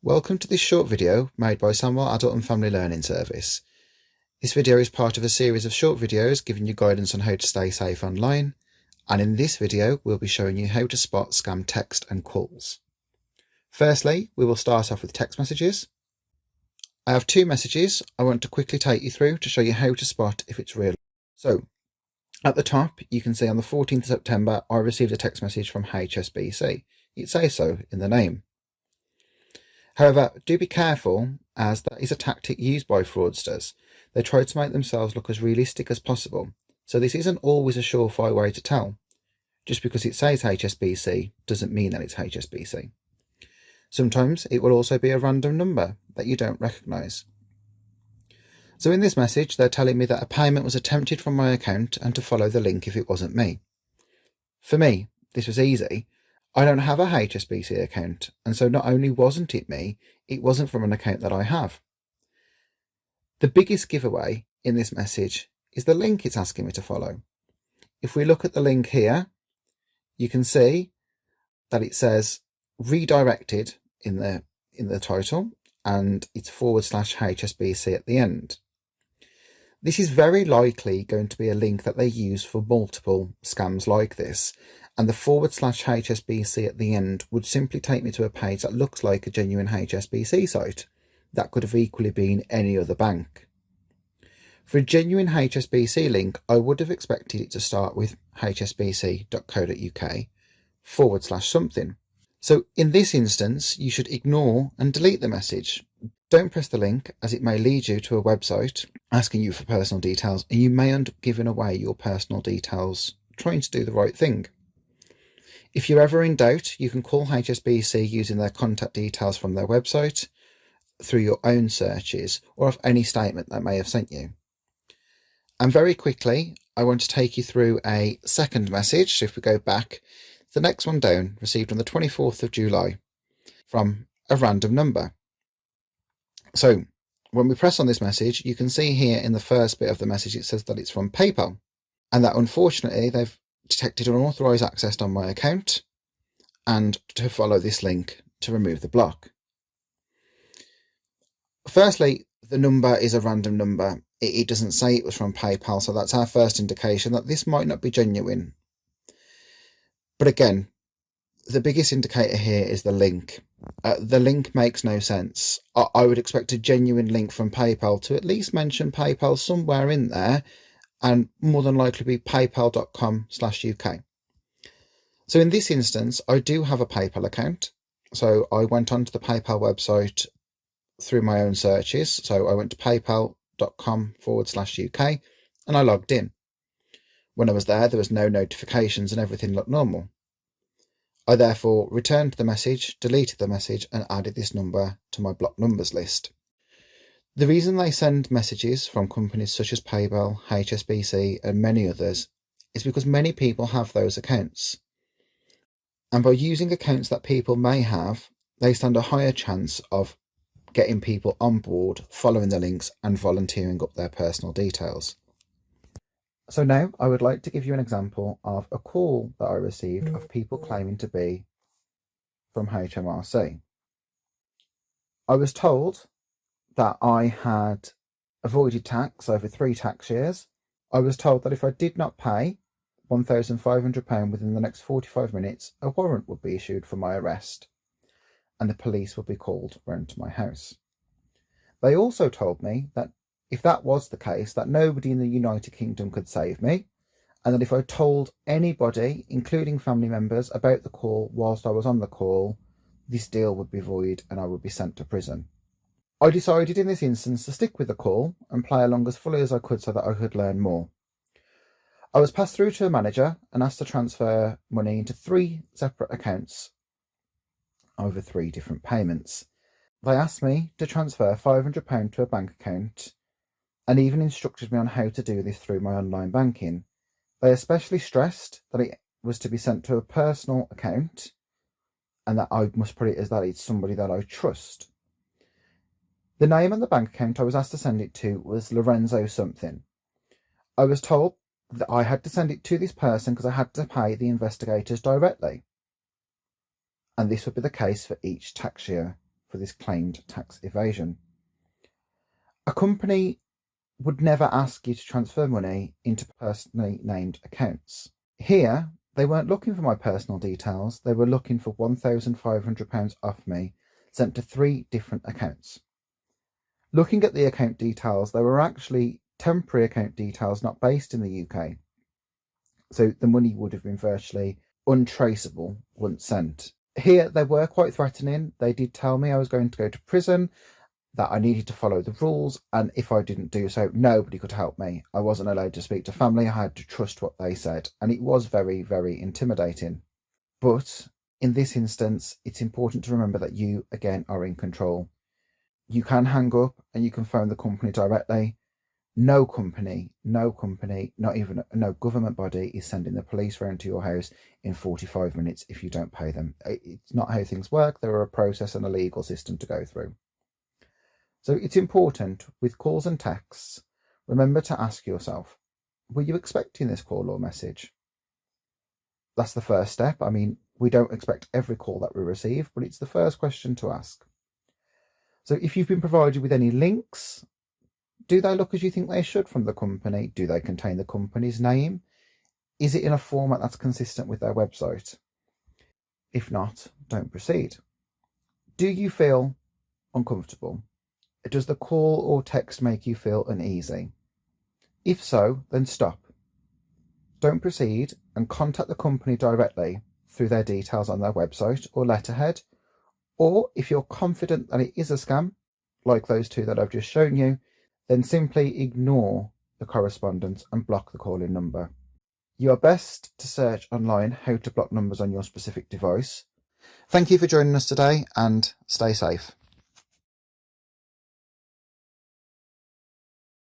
Welcome to this short video made by Samuel Adult and Family Learning Service. This video is part of a series of short videos giving you guidance on how to stay safe online, and in this video we'll be showing you how to spot scam text and calls. Firstly, we will start off with text messages. I have two messages I want to quickly take you through to show you how to spot if it's real. So, at the top you can see on the 14th of September I received a text message from Hsbc. It says so in the name. However, do be careful, as that is a tactic used by fraudsters. They try to make themselves look as realistic as possible, so this isn't always a surefire way to tell. Just because it says Hsbc doesn't mean that it's Hsbc. Sometimes it will also be a random number that you don't recognise. So in this message they're telling me that a payment was attempted from my account and to follow the link if it wasn't me. For me, this was easy. I don't have a Hsbc account, and so not only wasn't it me, it wasn't from an account that I have. The biggest giveaway in this message is the link it's asking me to follow. If we look at the link here, you can see that it says redirected in the title, and it's /Hsbc at the end. This is very likely going to be a link that they use for multiple scams like this, and the /Hsbc at the end would simply take me to a page that looks like a genuine Hsbc site. That could have equally been any other bank. For a genuine Hsbc link, I would have expected it to start with hsbc.co.uk /something. So in this instance, you should ignore and delete the message. Don't press the link, as it may lead you to a website asking you for personal details, and you may end up giving away your personal details trying to do the right thing. If you're ever in doubt, you can call Hsbc using their contact details from their website, through your own searches, or of any statement that may have sent you. And very quickly, I want to take you through a second message. So if we go back, the next one down, received on the 24th of July from a random number. So when we press on this message, you can see here in the first bit of the message it says that it's from PayPal, and that unfortunately they've detected unauthorized access on my account and to follow this link to remove the block. Firstly, the number is a random number. It doesn't say it was from PayPal, so that's our first indication that this might not be genuine. But again, the biggest indicator here is the link. The link makes no sense. I would expect a genuine link from PayPal to at least mention PayPal somewhere in there, and more than likely be paypal.com/UK. So in this instance, I do have a PayPal account. So I went onto the PayPal website through my own searches. So I went to paypal.com/UK and I logged in. When I was there was no notifications and everything looked normal. I therefore returned the message, deleted the message, and added this number to my blocked numbers list. The reason they send messages from companies such as PayPal, Hsbc, and many others is because many people have those accounts. And by using accounts that people may have, they stand a higher chance of getting people on board, following the links, and volunteering up their personal details. So now I would like to give you an example of a call that I received of people claiming to be from HMRC. I was told that I had avoided tax over 3 tax years. I was told that if I did not pay £1,500 within the next 45 minutes, a warrant would be issued for my arrest, and the police would be called round to my house. They also told me that if that was the case, that nobody in the United Kingdom could save me, and that if I told anybody, including family members, about the call whilst I was on the call, this deal would be void and I would be sent to prison. I decided in this instance to stick with the call and play along as fully as I could so that I could learn more. I was passed through to a manager and asked to transfer money into 3 separate accounts over 3 different payments. They asked me to transfer £500 to a bank account and even instructed me on how to do this through my online banking. They especially stressed that it was to be sent to a personal account and that I must put it as that it's somebody that I trust. The name on the bank account I was asked to send it to was Lorenzo something. I was told that I had to send it to this person because I had to pay the investigators directly. And this would be the case for each tax year. for this claimed tax evasion. A company would never ask you to transfer money into personally named accounts. Here, they weren't looking for my personal details, they were looking for £1,500 off me, sent to 3 different accounts. Looking at the account details, they were actually temporary account details not based in the UK. So the money would have been virtually untraceable once sent. Here, they were quite threatening. They did tell me I was going to go to prison, that I needed to follow the rules, and if I didn't do so, nobody could help me. I wasn't allowed to speak to family. I had to trust what they said, and it was very, very intimidating. But in this instance, it's important to remember that you, again, are in control. You can hang up and you can phone the company directly. No company, not even no government body is sending the police round to your house in 45 minutes if you don't pay them. It's not how things work. There are a process and a legal system to go through. So it's important with calls and texts, remember to ask yourself, were you expecting this call or message? That's the first step. I mean, we don't expect every call that we receive, but it's the first question to ask. So if you've been provided with any links, do they look as you think they should from the company? Do they contain the company's name? Is it in a format that's consistent with their website? If not, don't proceed. Do you feel uncomfortable? Does the call or text make you feel uneasy? If so, then stop. Don't proceed and contact the company directly through their details on their website or letterhead. Or if you're confident that it is a scam, like those 2 that I've just shown you, then simply ignore the correspondence and block the call-in number. You are best to search online how to block numbers on your specific device. Thank you for joining us today and stay safe.